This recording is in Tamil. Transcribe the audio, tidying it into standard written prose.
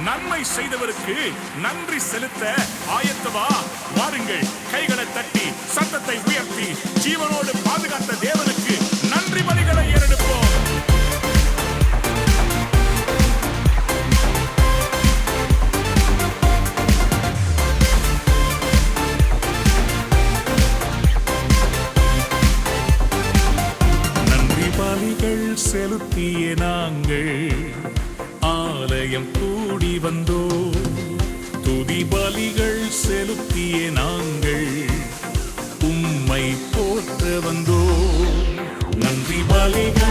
நன்மை செய்தவருக்கு நன்றி செலுத்த ஆயத்தவா? வாருங்கள், கைகளை தட்டி சத்தத்தை உயர்த்தி ஜீவனோடு பாதுகாத்த தேவனுக்கு நன்றி பலிகளை ஏறெடுப்போம். நன்றி பலிகள் செலுத்திய நாங்கள் ஆலயம் கூடி வந்தோ, துதி பலிகள் செலுத்திய நாங்கள் உம்மை போற்ற வந்தோ. நன்றி பலிகள்